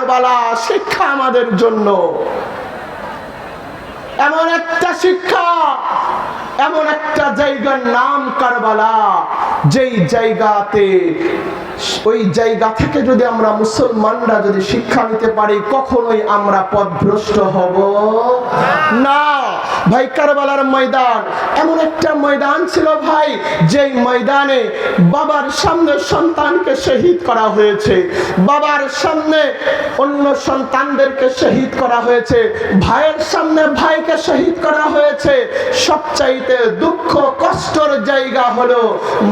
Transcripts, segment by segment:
কারবালা শিক্ষা আমাদের জন্য, এমন একটা শিক্ষা, এমন একটা জায়গার নাম কারবালা, যেই জায়গাতে, ওই জায়গা থেকে যদি আমরা মুসলমানরা যদি শিক্ষা নিতে পারি, কখনোই আমরা পথভ্রষ্ট হব না। ভাই, কারবালার ময়দান এমন একটা ময়দান ছিল ভাই, যেই ময়দানে বাবার সামনে সন্তানকে শহীদ করা হয়েছে, বাবার সামনে অন্য সন্তানদেরকে শহীদ করা হয়েছে, ভাইয়ের সামনে ভাইকে শহীদ করা হয়েছে। সবচাইতে দুঃখ কষ্টের জায়গা হলো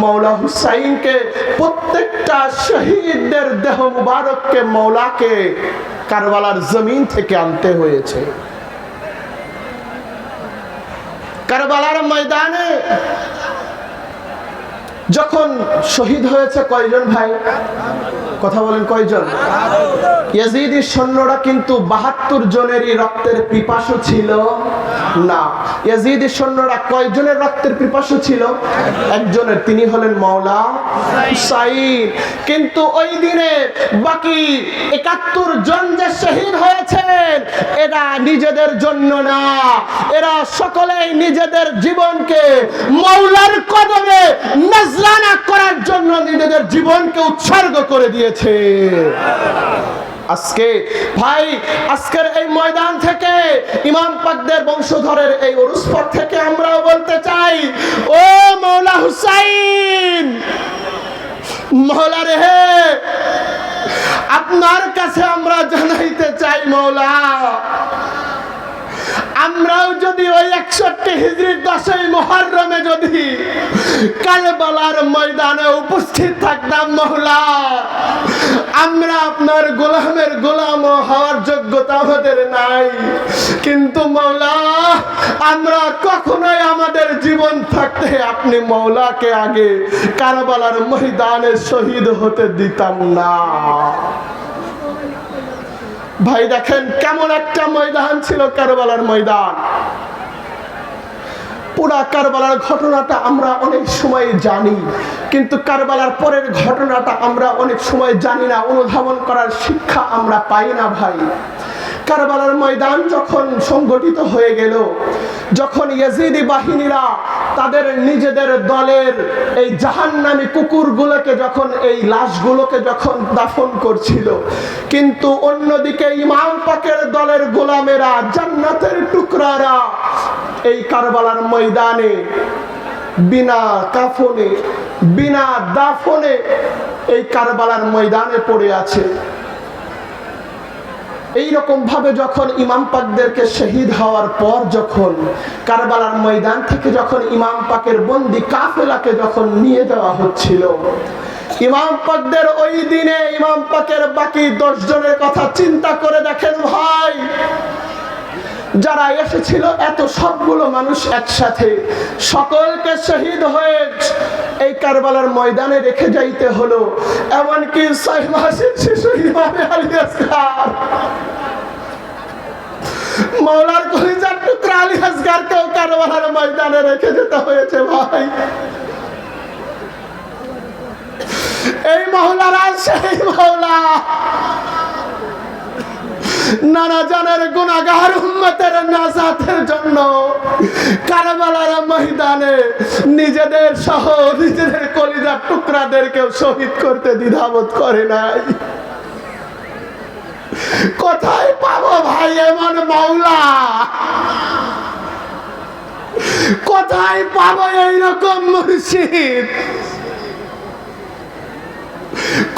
মৌলা হুসাইনকে, প্রত্যেকটা শহীদদের দেহ মুবারককে মৌলাকে কারবালার জমিন থেকে আনতে হয়েছে। কারবালার ময়দানে যখন শহীদ হয়েছে কয়জন ভাই? কথা বলেন, কয়জন? ইয়াজিদি সৈন্যরা কিন্তু ৭২ জনেরই রক্তের পিপাসু ছিল না। ইয়াজিদি সৈন্যরা কয়জনের রক্তের পিপাসু ছিল? একজনের, তিনি হলেন মাওলা হুসাইন। কিন্তু ওই দিনে বাকি ৭১ জন যে শহীদ হয়েছেন, এরা নিজেদের জন্য না, এরা সকলেই নিজেদের জীবনকে মাওলার কদমে নজরানা করার জন্য নিজেদের জীবনকে উৎসর্গ করে দিয়েছে। আজকে ভাই, আজকের এই ময়দান থেকে, ইমাম পাকদের বংশধরের এই উরুস পথ থেকে আমরাও বলতে চাই, ও মাওলা হুসাইন, মাওলা রে, আপনার কাছে আমরা জানাইতে চাই, মাওলা, আমরাও যদি ওই 61 হিজরির 10ই মুহররমে যদি কারবালার ময়দানে উপস্থিত থাকতাম, মাওলা, আমরা আপনার গোলামের গোলাম হওয়ার যোগ্যতা আমাদের নাই। কিন্তু মাওলা, আমরা কখনোই আমাদের জীবন থাকতে আপনি মাওলাকে আগে কারবালার ময়দানে শহীদ হতে দিতাম না। ভাই, দেখেন কেমন একটা ময়দান ছিল কারবালার ময়দান। পুরা কারবালার ঘটনাটা আমরা অনেক সময় জানি, কিন্তু কারবালার পরের ঘটনাটা আমরা অনেক সময় জানি না, অনুধাবন করার শিক্ষা আমরা পাই না। ভাই, কারবালার ময়দান যখন সংগঠিত হয়ে গেল, যখন ইয়াজিদি বাহিনীরা তাদের নিজেদের দলের এই জাহান্নামী কুকুরগুলোকে যখন, এই লাশগুলোকে যখন দাফন করছিল, কিন্তু অন্যদিকে ইমাম পাকের দলের গোলামেরা, জান্নাতের টুকরারা এই কারবালার ময়দানে বিনা কাফনে, বিনা দাফনে এই কারবালার ময়দানে পড়ে আছে। এইরকম ভাবে যখন ইমাম পাকদেরকে শহীদ হওয়ার পর, যখন কারবালার ময়দান থেকে যখন ইমাম পাকের বন্দী কাফেলাকে যখন নিয়ে যাওয়া হচ্ছিল, ইমাম পাকদের ওই দিনে ইমাম পাকের বাকি 10 জনের কথা চিন্তা করে দেখেন ভাই, যারা এসেছিল এত সবগুলো মানুষ একসাথে, সকলকে শহীদ হয়ে এই কারবালার ময়দানে রেখে যাইতে হলো। এমনকি 6 মাসের শিশু ইমামে আলী আসগার, মাওলার কলিজার টুকরা আলী আসগারকেও কারবালার ময়দানে রেখে যেতে হয়েছে। ভাই, এই মাওলারা সেই মাওলা, নানা জানের গুনাহগার উম্মতের নাজাতের জন্য কারবালার ময়দানে নিজেদের সহ নিজেদের কলিজার টুকরাদেরকেও শহীদ করতে দ্বিধাবোধ করে নাই। কোথায় পাবো ভাই এমন মাওলা? কোথায় পাবো এইরকম মুর্শিদ?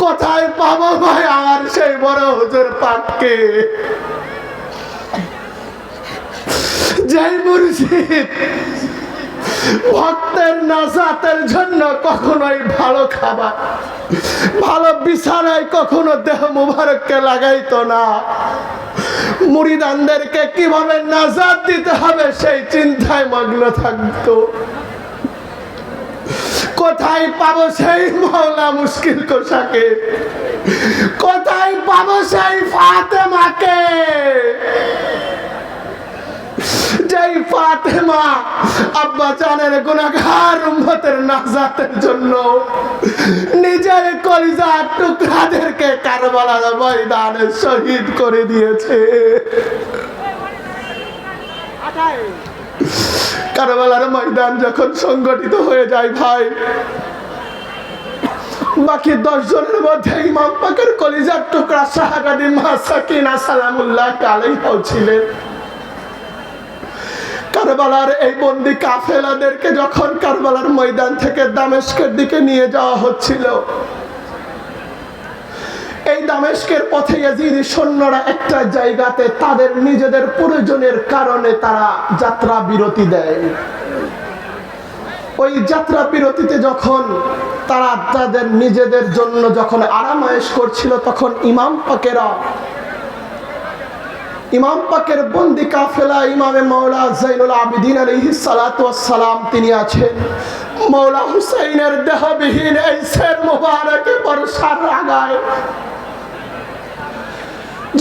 কোথায় পাবো ভাই আমার সেই বড় হুজুর পাককে, যেই মুর্শিদ ভক্তের নাজাতের জন্য কখনোই ভালো খাবার, ভালো বিছানায় কখনো দেহ মুবারককে লাগাইতো না, মুরিদানদেরকে কিভাবে নাজাত দিতে হবে সেই চিন্তায় মগ্ন থাকতো। কোথায় পাবো সেই মাওলা মুশকিল কোশাকে? কোথায় পাবো সেই ফাতেমাকে, যেই ফাতেমা আব্বা জানের গুনাহগার উম্মতের নাজাতের জন্য নিজের কলিজার টুকরাদেরকে কারবালার ময়দানে শহীদ করে দিয়েছে। কারবালার ময়দান যখন সংগঠিত হয়ে যায় ভাই, বাকি 10 জনের মধ্যে ইমাম পাকের কলিজার টুকরা শাহাদাতি মা সাকিনা সালামুল্লাহ আলাইহা ছিলেন। কারবালার এই বন্দী কাফেলাদেরকে যখন কারবালার ময়দান থেকে দামেস্কের দিকে নিয়ে যাওয়া হচ্ছিল, এই দামেস্কের পথে ইয়াজিদি সৈন্যরা একটা জায়গাতে তাদের নিজেদের প্রয়োজনের কারণে তারা যাত্রা বিরতি দেয়। ওই যাত্রা বিরতিতে যখন তারা তাদের নিজেদের জন্য যখন আরামায়েশ করছিল, তখন ইমাম পাকের বন্দী কাফেলা ইমামে মাওলা জাইনুল আবিদিন আলাইহিস সালাতু ওয়াস সালাম তিনি আছেন। মাওলা হুসাইনের দেহবিহীন এই সের মুবারকে বর্ষার আগায়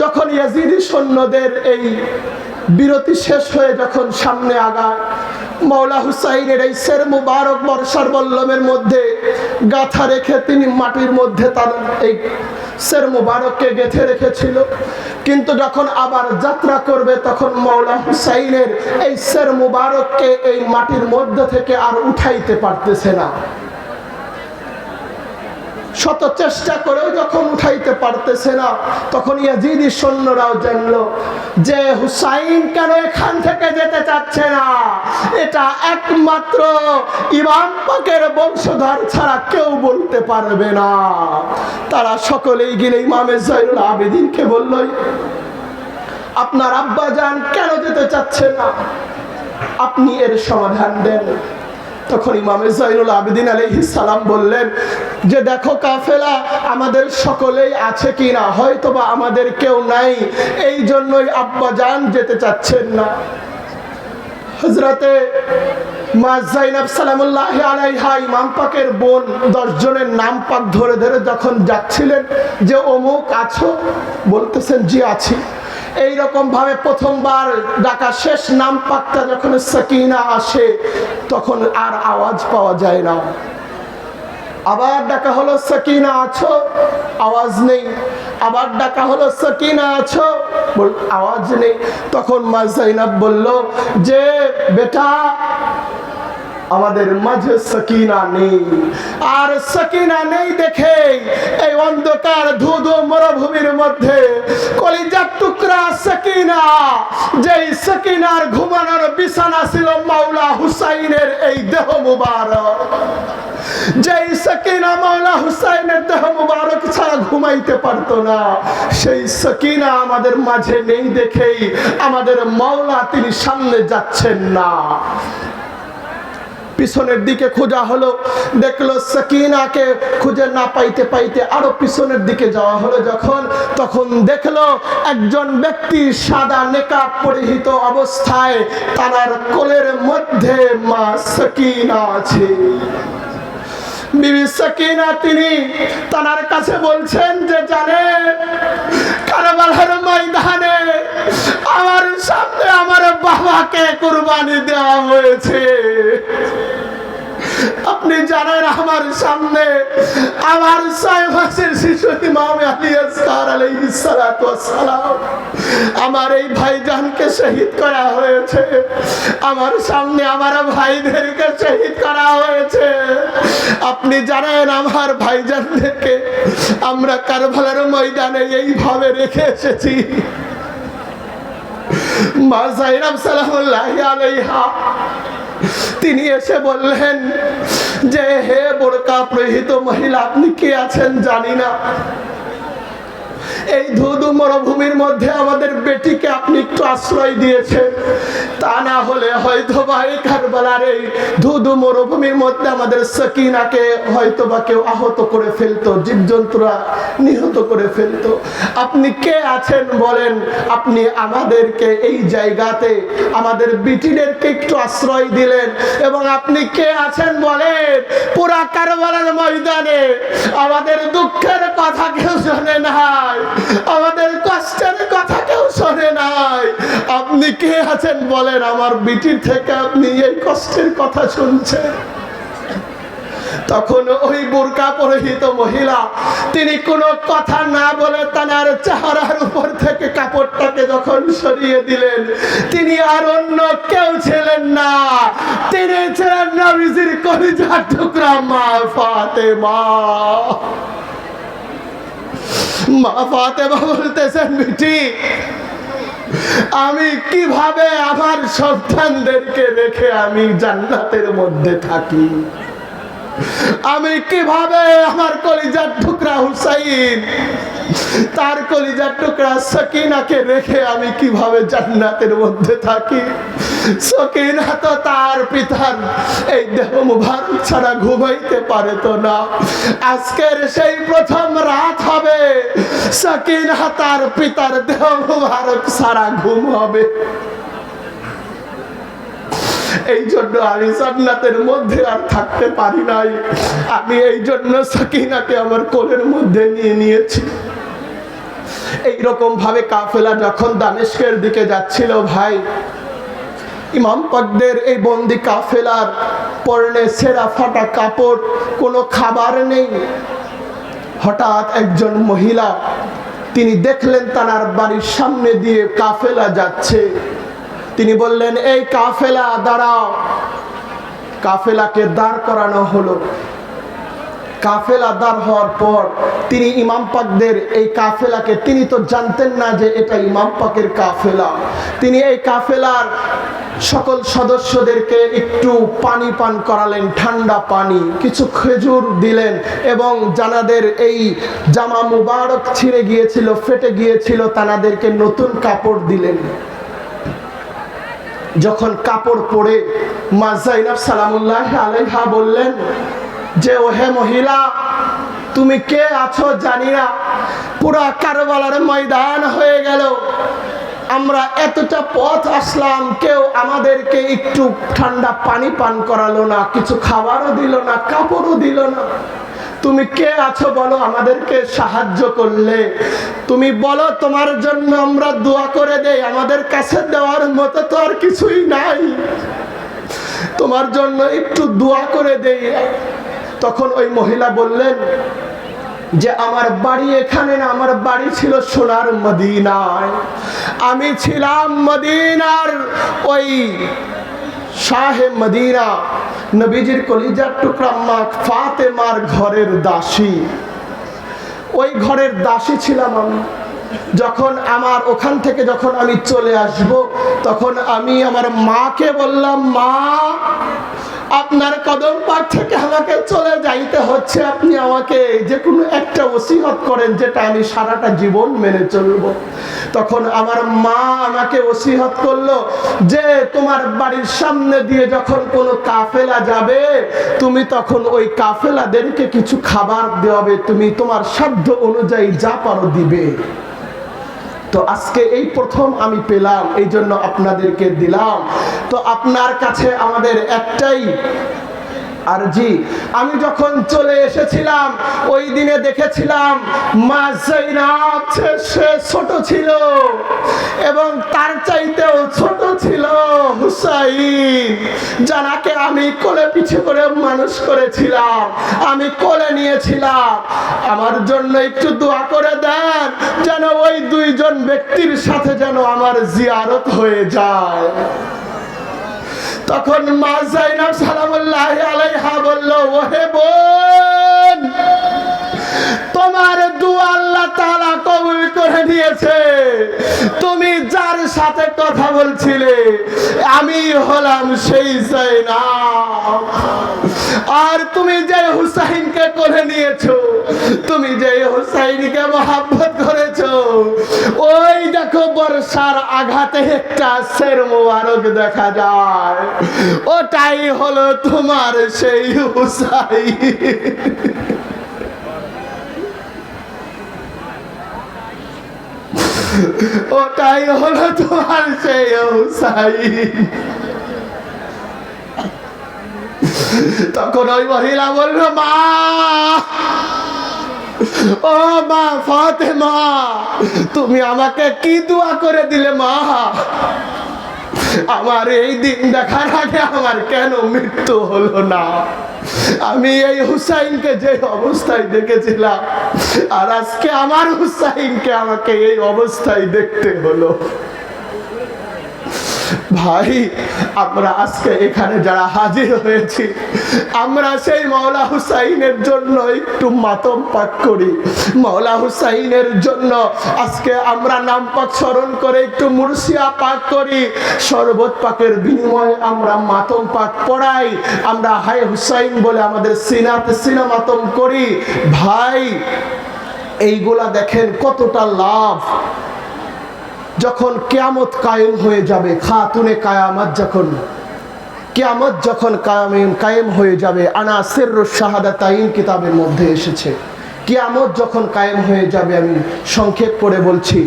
যখন ইয়াজিদি সৈন্যদের এই বিরতি শেষ হয়ে যখন সামনে আগায়, মাওলা হুসাইনের এই সের মুবারক বর্ষার বল্লমের মধ্যে গাথা রেখে তিনি মাটির মধ্যে তার এই সের মুবারককে গেঁথে রেখেছিল। কিন্তু যখন আবার যাত্রা করবে তখন মাওলা হুসাইনের এই সের মুবারককে এই মাটির মধ্যে থেকে আর উঠাইতে পারতেছে না। শত চেষ্টা করেও যখন উঠাইতে পারতেছে না, তখন ইয়াজিদি সৈন্যরাও জানলো যে হুসাইন কেন এখান থেকে যেতে চাচ্ছে না, এটা একমাত্র ইমাম পাকের বংশধর ছাড়া কেউ বলতে পারবে না। তারা সকলেই গিয়ে ইমামে জাইনুল আবেদিনকে বলল, আপনার আব্বা জান কেন যেতে চাচ্ছে না, আপনি এর সমাধান দেন। তখন ইমামে জাইনুল আবেদিন আলাইহিস সালাম বললেন যে দেখো কাফেলা আমাদের সকলেই আছে কিনা, হয়তোবা আমাদের কেউ নাই, এই জন্যই আব্বা জান যেতে চাচ্ছেন না। হযরতে মা যায়েনব সালামুল্লাহি আলাইহা ইমাম পাকের বোন 10 জনের নাম পাক ধরে ধরে যখন যাচ্ছিলেন যে অমুক আছো, বলতেছেন জি আছি। এইরকম ভাবে প্রথমবার ডাকা শেষ নাম পাকটা যখন সাকিনা আসে তখন আর আওয়াজ পাওয়া যায় না। আবার ডাকা হলো সাকিনা আছো, আওয়াজ নেই। আবার ডাকা হলো সাকিনা আছো, আওয়াজ নেই। তখন মা যায়েনব বলল যে বেটা আমাদের মাঝে সাকিনা নেই। আর সাকিনা নেই দেখে এই অন্ধকার ধুধু মরুভূমির মধ্যে কলিজার টুকরা সাকিনা, যেই সাকিনার ঘুমানোর বিছানা ছিল মাওলা হুসাইনের এই দেহ মুবারক, যেই সাকিনা মাওলা হুসাইনের দেহ মুবারক ছাড়া ঘুমাইতে পারতো না, সেই সাকিনা আমাদের মাঝে নেই দেখেই আমাদের মাওলা তিনি সামনে যাচ্ছেন না। পিছনের দিকে খোঁজা হলো, দেখলো সাকিনাকে খুঁজে না পাইতে পাইতে আরো পিছনের দিকে যাওয়া হলো যখন, তখন দেখলো একজন ব্যক্তি সাদা নেকাব পরিহিত অবস্থায় তার কোলের মধ্যে মা সাকিনা আছে। বিবি সাকিনা তিনি তার কাছে বলছেন যে জানেন কারবালার ময়দানে আমার সামনে আমার বাবাকে কুরবানি দেওয়া হয়েছে। আপনি জানেন আমার সামনে আমার 6 মাসের শিশু ইমাম আলী আসকার আলাইহিস সালাতু ওয়াস সালাম আমার এই ভাইজানকে শহীদ করা হয়েছে। আমার সামনে আমার ভাইদেরকে শহীদ করা হয়েছে। আপনি জানেন আমার ভাইজানদেরকে আমরা কারবালার ময়দানে এইভাবে রেখে এসেছি। মা যায়েনব সালামুল্লাহি আলাইহা তিনি এসে বললেন যে হে বোরকা পরিহিত মহিলা, আপনি কে আছেন জানি না, এই ধুধু মরুভূমির মধ্যে আমাদের বেটিকে আপনি একটু আশ্রয় দিয়েছেন, তা না হলে হয়তোবা এই কারবালার এই ধুধু মরুভূমির মধ্যে আমাদের সাকিনাকে হয়তোবা কেউ আহত করে ফেলতো, জীবজন্তুরা নিহত করে ফেলতো। আপনি কে আছেন বলেন, আপনি আমাদেরকে এই জায়গাতে আমাদের বিটিদেরকে একটু আশ্রয় দিলেন, এবং আপনি কে আছেন বলেন পুরা কারবালার ময়দানে আমাদের দুঃখের কথা কেউ শোনে নাই, আমাদের কষ্টের কথা কেউ শোনে নাই। আপনি আপনি কে আছেন বলেন, আমার বিটির থেকে আপনি এই কষ্টের কথা শুনছেন। তখন ওই বোরকা পরিহিত মহিলা তিনি কোনো কথা না বলে তার চেহারার উপর থেকে কাপড়টাকে যখন সরিয়ে দিলেন, তিনি আর অন্য কেউ ছিলেন না, তিনি ছিলেন নবীজির কলিজার টুকরা মা ফাতেমা। মা ফাতেমা বলতেছেন, বিটি আমি কিভাবে আমার সন্তানদেরকে রেখে আমি জান্নাতের মধ্যে থাকি, আমি কিভাবে আমার কলিজার টুকরা হুসাইন তার কলিজার টুকরা সকিনাকে রেখে আমি কিভাবে জান্নাতের মধ্যে থাকি। সকিনা তো তার পিতার এই দেহ মুবারক ছাড়া ঘুমাইতে পারে তো না। আজকের সেই প্রথম রাত হবে সকিনা তার পিতার দেহ মুবারক ছাড়া ঘুম হবে। এই জন্য আমি জান্নাতের মধ্যে আর থাকতে পারি নাই, আমি এই জন্য সকিনাকে আমার কোলের মধ্যে নিয়ে নিয়েছি। এইরকম ভাবে কাফেলা যখন দামেস্কের দিকে যাচ্ছিল, ভাই ইমাম পাকদের এই বন্দি কাফেলার পরনে ছেঁড়া ফাটা কাপড়, কোনো খাবার নেই। হঠাৎ একজন মহিলা তিনি দেখলেন তার বাড়ির সামনে দিয়ে কাফেলা যাচ্ছে। তিনি বললেন, এই কাফেলা দাঁড়াও। কাফেলাকে দাঁড় করানো হলো। কাফেলা দাঁড় হওয়ার পর তিনি ইমাম পাকদের এই কাফেলাকে, তিনি তো জানতেন না যে এটা ইমাম পাকের কাফেলা, তিনি এই কাফেলার সকল সদস্যদেরকে একটু পানি পান করালেন, ঠান্ডা পানি, কিছু খেজুর দিলেন এবং যাদের এই জামা মুবারক ছিঁড়ে গিয়েছিল, ফেটে গিয়েছিল, তাদেরকে নতুন কাপড় দিলেন। যখন কাপড় পরে মা যায়েনব সালামুল্লাহ আলাইহা বললেন যে, ওহে মহিলা, তুমি কে আছো জানি না, পুরা কারবালার ময়দান হয়ে গেল, আমরা এতটা পথ আসলাম, কেউ আমাদেরকে একটু ঠান্ডা পানি পান করালো না, কিছু খাবারও দিল না, কাপড়ও দিল না। তুমি কে আছো বলো, আমাদেরকে সাহায্য করলে তুমি বলো, তোমার জন্য আমরা দোয়া করে দেই, আমাদের কাছে দেওয়ার মতো তো আর কিছুই নাই, তোমার জন্য একটু দোয়া করে দেই। তখন ওই মহিলা বললেন যে, আমার বাড়ি এখানে না, আমার বাড়ি ছিল সোনার মদিনায়, আমি ছিলাম মদিনার ওই শাহে মদিনা নবীজির কলিজার টুকরা মা ফাতেমার ঘরের দাসী, ওই ঘরের দাসী ছিলাম আমি। যখন আমার ওখান থেকে যখন আমি চলে আসব, তখন আমি আমার মাকে বললাম, মা আপনার কদম পাক থেকে আমাকে চলে যাইতে হচ্ছে, আপনি আমাকে যে কোনো একটা ওসিয়ত করেন যেটা আমি সারাটা জীবন মেনে চলব। তখন আমার মা আমাকে ওসিয়ত করলো যে, তোমার বাড়ির সামনে দিয়ে যখন কোনো কাফেলা যাবে, তুমি তখন ওই কাফেলাদেরকে কিছু খাবার দেওয়াবে, তুমি তোমার সাধ্য অনুযায়ী যা পারো দিবে। তো আজকে এই প্রথম আমি পেলাম, এই জন্য আপনাদেরকে দিলাম। তো আপনার কাছে আমাদের একটাই আরজি, আমি যখন চলে এসেছিলাম ওই দিনে দেখেছিলাম মা যায়েনব সে ছোট ছিল এবং তার চাইতেও ছোট ছিল হুসাইন, যাকে আমি কোলে পিঠে করে মানুষ করেছিলাম, আমি কোলে নিয়েছিলাম। আমার জন্য একটু দোয়া করে দেন যেন ওই দুইজন ব্যক্তির সাথে যেন আমার জিয়ারত হয়ে যায়। তখন মা যায়েনব সালামুল্লাহ আলাইহা বলল, ওহে বোন, তোমার দুয়া আল্লাহ তাআলা কবুল করে নিয়েছে। তুমি যার সাথে কথা বলছিলে আমি হলাম সেই যায়েনব, আর তুমি যে হুসাইনকে কোলে নিয়েছো, তুমি যে হুসাইনকে মহব্বত করেছো, ওই দেখো বর্ষার আঘাতে একটা সের মোবারক দেখা যায়, ওটাই হলো তোমার সেই হুসাইন। ওটাই হলো তোমার সেই হুসাইন। তখন ওই মহিলা বলল, মা, ও মা ফাতেমা, তুমি আমাকে কি দোয়া করে দিলে মা? আমার এই দিন দেখার আগে আমার কেন মৃত্যু হলো না? আমি এই হুসাইনকে যে অবস্থায় দেখেছিলাম, আর আজকে আমার হুসাইনকে আমাকে এই অবস্থায় দেখতে হলো। ভাই, আমরা আজকে এখানে যারা হাজির হয়েছি, আমরা সেই মাওলা হুসাইনের জন্য একটু মাতম পাঠ করি। মাওলা হুসাইনের জন্য আজকে আমরা নাম পাক স্মরণ করে একটু মুর্শিয়া পাঠ করি। শরবত পাকের বিনিময়ে আমরা মাতম পাঠ পড়াই, আমরা হায় হুসাইন বলে আমাদের সিনাতে সিনা মাতম করি। ভাই, এইগুলা দেখেন কতটা লাভ। যখন কিয়ামত কায়েম হয়ে যাবে, খাতুনে কায়ামত যখন কিয়ামত যখন কায়েম হয়ে যাবে, আনা সিররুশ শাহাদাতাইন কিতাবের মধ্যে এসেছে, কিয়ামত যখন কায়েম হয়ে যাবে, আমি সংক্ষেপ করে বলছি,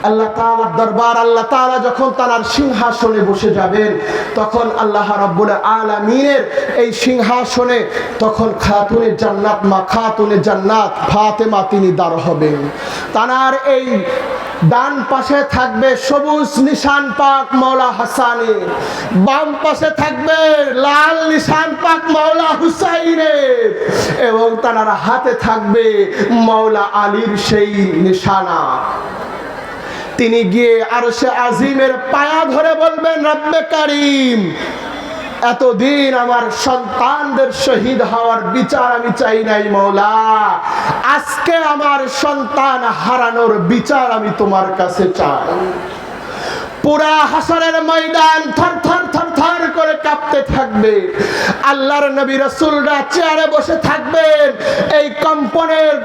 আল্লাহ তাআলার দরবার, আল্লাহ তাআলা যখন তার সিংহাসনে বসে যাবেন, তখন আল্লাহ রাব্বুল আলামিনের এই সিংহাসনে তখন খাতুনে জান্নাত, মা খাতুনে জান্নাত ফাতেমা তিনি দাঁড় হবেন। তার এই ডান পাশে থাকবে সবুজ নিশান পাক মাওলা হাসানের, বাম পাশে থাকবে লাল নিশান পাক মাওলা হুসাইনের, এবং তার হাতে থাকবে মাওলা আলীর সেই নিশানা। তিনি গিয়ে আরশে আজিমের পায়া ধরে বলবেন, রব্বে কারীম, এতদিন আমার সন্তানদের শহীদ হওয়ার বিচার আমি চাই নাই মাওলা, আজকে আমার সন্তান হারানোর বিচার আমি তোমার কাছে চাই। পুরা হাসরের ময়দান থরথর থরথর করে কাঁপতে থাকবে। আল্লাহর নবী রাসূলরা চেয়ারে বসে থাকবেন, এই কম্পনের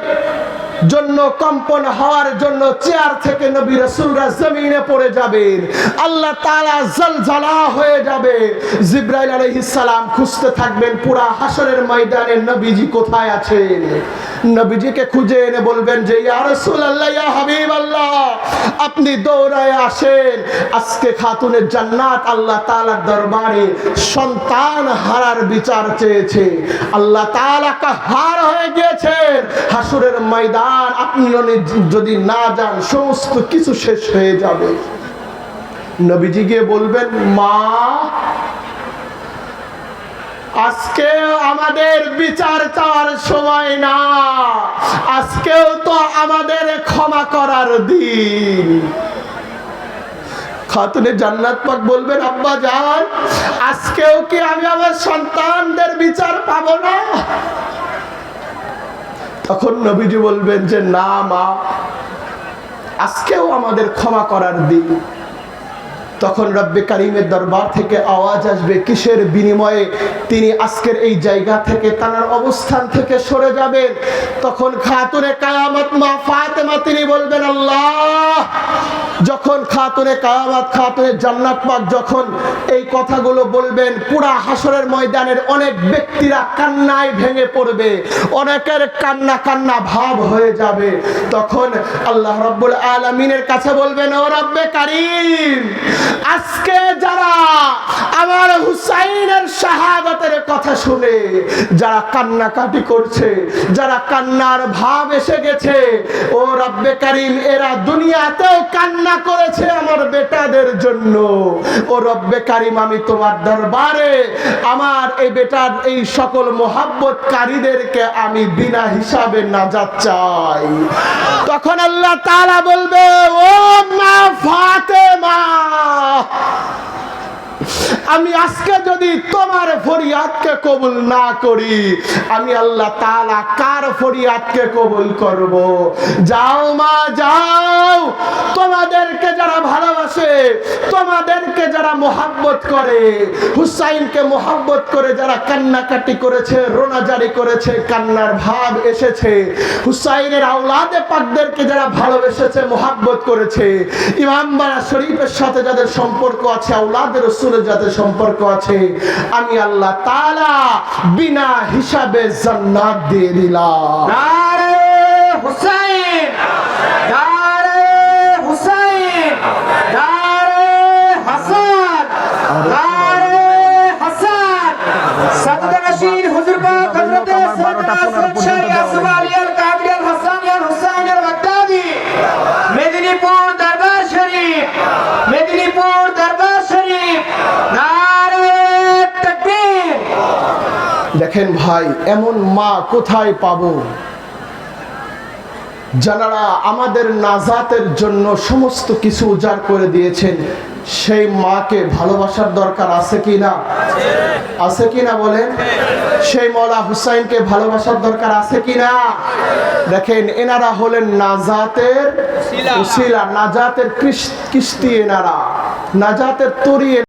জন্য, কম্পন হওয়ার জন্য চেয়ার থেকে নবী রাসূলরা জমিনে পড়ে যাবেন। আল্লাহ তাআলা জলজলা হয়ে যাবে। জিবরাইল আলাইহিস সালাম খুঁজতে থাকবেন পুরা হাসরের ময়দানে নবীজি কোথায় আছেন। নবীজিকে খুঁজে এনে বলবেন যে, ইয়া রাসূলুল্লাহ, ইয়া হাবিবাল্লাহ, আপনি দৌড়ায় আসেন। আজকে খাতুনে জান্নাত আল্লাহ তাআলার দরবারে সন্তান হারার বিচার চেয়েছে। আল্লাহ তাআলা কাহার হয়ে গিয়েছেন। হাসরের ময়দান আপনি যদি না যান, সমস্ত কিছু শেষ হয়ে যাবে। নবীজি গিয়ে বলবেন, মা, আজকে আমাদের বিচার চাওয়ার সময় না, আজকেও তো আমাদের ক্ষমা করার দিন। খাতুনে জান্নাত পাক বলবেন, আব্বা জান, আজকেও কি আমি আমার সন্তানদের বিচার পাবো না? তখন নবীজি বলবেন যে, না মা, আজকেও আমাদের ক্ষমা করার দিন। তখন রব্বে কারীমের দরবার থেকে আওয়াজ আসবে, কিসের বিনিময়ে তিনি আজকের এই জায়গা থেকে, তার অবস্থান থেকে সরে যাবেন। তখন খাতুনে কায়ামত মা ফাতেমা তিনি বলবেন, আল্লাহ, যখন খাতুনে কায়ামত, খাতুনে জান্নাত পাক যখন এই কথাগুলো বলবেন, পুরা হাসরের ময়দানের অনেক ব্যক্তিরা কান্নায় ভেঙে পড়বে, অনেকের কান্না কান্না ভাব হয়ে যাবে। তখন আল্লাহ রাব্বুল আলামিনের কাছে বলবেন, ও রব্বে কারীম, আজকে যারা আমার হুসাইনের শাহাদাতের কথা শুনে যারা কান্নাকাটি করছে, যারা কান্নার ভাব এসে গেছে, ও রব্বে কারীম, এরা দুনিয়াতেও কান্না করেছে আমার বেটাদের জন্য। ও রব্বে কারীম, আমি তোমার দরবারে আমার এই বেটার এই সকল মোহাব্বতকারীদেরকে আমি বিনা হিসাবে নাজাত চাই। তখন আল্লাহ তাআলা বলবে, ও মা ফাতেমা, আমি আজকে যদি তোমার ফরিয়াদকে কবুল না করি, আমি আল্লাহ তাআলা কার ফরিয়াদকে কবুল করব? যাও মা, যাও, তোমাদেরকে যারা ভালোবাসে, তোমাদেরকে যারা মোহাব্বত করে, হুসাইনকে মোহাব্বত করে যারা কান্নাকাটি করেছে, রোনাজারি করেছে, কান্নার ভাব এসেছে, হুসাইনের আওলাদে পাকদেরকে যারা ভালোবেসেছে, মোহাব্বত করেছে, ইমাম বাড়া শরীফের সাথে যাদের সম্পর্ক আছে, আওলাদের রাসূলের যাদের সম্পর্ক আছে, আমি আল্লাহ তাআলা বিনা হিসাবে জান্নাত দিয়ে দিলাম। নারে হুসাইন, নারে হুসাইন, নারে হাসান, নারে হাসান। সাদত রশিদ হুজুর পাক হযরতে সাইয়েদনা শারিয়া সুবালিয়াল কাদিয়াল হাসানিয়াল হুসাইনিয়াল বাগদাদি, মেদিনীপুর দরবার শরীফ, মেদিনীপুর দরবার শরীফ দেখেন ভাই, এমন মা কোথায় পাবো যারা আমাদের নাজাতের জন্য সমস্ত কিছু উজাড় করে দিয়েছেন? সেই মাকে ভালোবাসার দরকার আছে কি না? আছে কি না বলেন? সেই মওলা হুসাইনকে ভালোবাসার দরকার আছে কি না? দেখেন, এনারা হলেন নাজাতের উসিলা, নাজাতের কিস্তি, এনারা নাজাতের তরি।